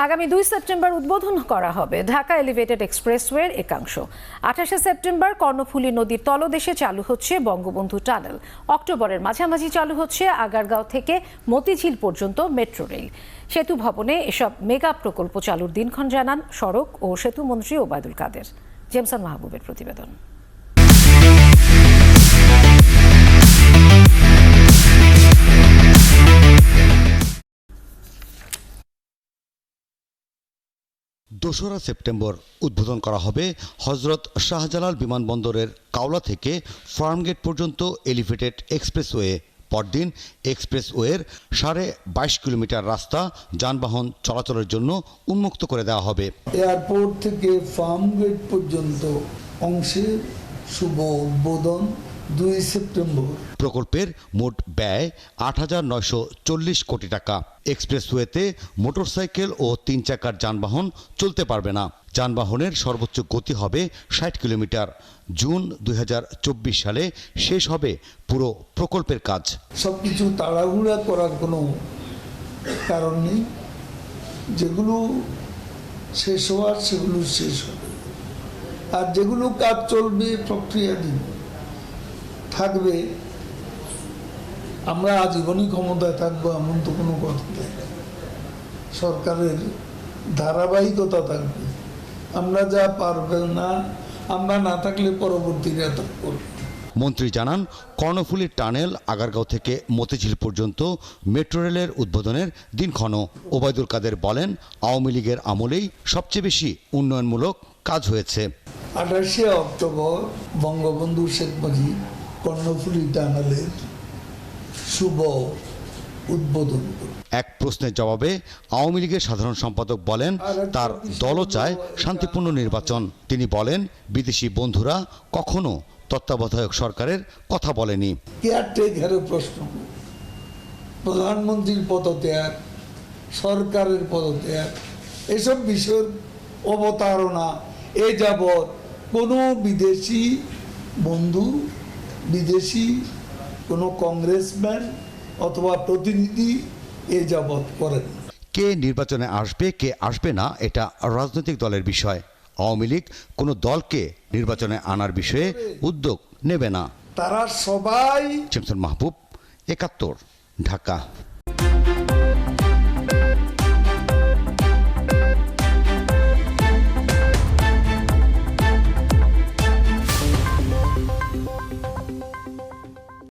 আগামী 2 সেপ্টেম্বর উদ্বোধন করা হবে ঢাকা এলিভেটেড এক্সপ্রেসওয়ের একাংশ। 28 সেপ্টেম্বর কর্ণফুলী নদীর তলদেশে চালু হচ্ছে বঙ্গবন্ধু টানেল। অক্টোবরের মাঝামাঝি চালু হচ্ছে আগারগাঁও থেকে মতিঝিল পর্যন্ত মেট্রো রেল। সেতু ভবনে এসব মেগা প্রকল্প চালুর দিনক্ষণ জানান সড়ক ও সেতু মন্ত্রী ওবায়দুল কাদের। জেমসন মাহবুবের প্রতিবেদন। দোসরা সেপ্টেম্বর উদ্বোধন করা হবে হজরত শাহজালাল বিমানবন্দরের কাওলা থেকে ফার্মগেট পর্যন্ত এলিভেটেড এক্সপ্রেসওয়ে। পরদিন এক্সপ্রেসওয়ের 22.5 কিলোমিটার রাস্তা যানবাহন চলাচলের জন্য উন্মুক্ত করে দেওয়া হবে। এয়ারপোর্ট থেকে ফার্মগেট পর্যন্ত অংশের শুভ উদ্বোধন 2 সেপ্টেম্বর। প্রকল্পের মোট ব্যয় 8,940 কোটি টাকা। এক্সপ্রেসওয়েতে মোটরসাইকেল ও 3 চাকার যানবাহন চলতে পারবে না। যানবাহনের সর্বোচ্চ গতি হবে 60 কিলোমিটার। জুন 2024 সালে শেষ হবে পুরো প্রকল্পের কাজ। সবকিছু তাড়াহুড়া করার কোনো কারণ নেই। যেগুলো শেষ হওয়ার সেগুলো শেষ হবে, আর যেগুলো কাজ চলবে প্রক্রিয়াধীন থাকবে। আমরা আজীবনই ক্ষমতায় থাকবো এমন তো কোনো কথা নেই। সরকারের ধারাবাহিকতা থাকবে। আমরা যা পারবে না, আমরা না থাকলে পরবর্তীরা তা করবে। মন্ত্রী জানান, কর্ণফুলী টানেল আগারগাঁও থেকে মতিঝিল পর্যন্ত মেট্রো রেলের উদ্বোধনের দিনক্ষণ। ওবায়দুল কাদের বলেন, আওয়ামী লীগের আমলেই সবচেয়ে বেশি উন্নয়নমূলক কাজ হয়েছে। 28 অক্টোবর বঙ্গবন্ধু শেখ মুজিব কর্ণফুলী টানেলের শুভ উদ্বোধন। এক প্রশ্নের জবাবে আওয়ামী লীগের সাধারণ সম্পাদক বলেন, তার দলও চায় শান্তিপূর্ণ নির্বাচন। তিনি বলেন, বিদেশি বন্ধুরা কখনো তত্ত্বাবধায়ক সরকারের কথা বলেনি। কেয়ারটেকারের প্রশ্ন, প্রধানমন্ত্রীর পদত্যাগ, সরকারের পদত্যাগ, এসব বিষয়ের অবতারণা এ যাবৎ কোনো বিদেশি বন্ধু, বিদেশি কোনো কংগ্রেসম্যান অথবা প্রতিনিধি এ যাবৎ করেন। কে নির্বাচনে আসবে, কে আসবে না, এটা রাজনৈতিক দলের বিষয়। আওয়ামী লীগ কোনো দলকে নির্বাচনে আনার বিষয়ে উদ্যোগ নেবে না। তারা সবাই। জেমসন মাহবুব, 71, ঢাকা।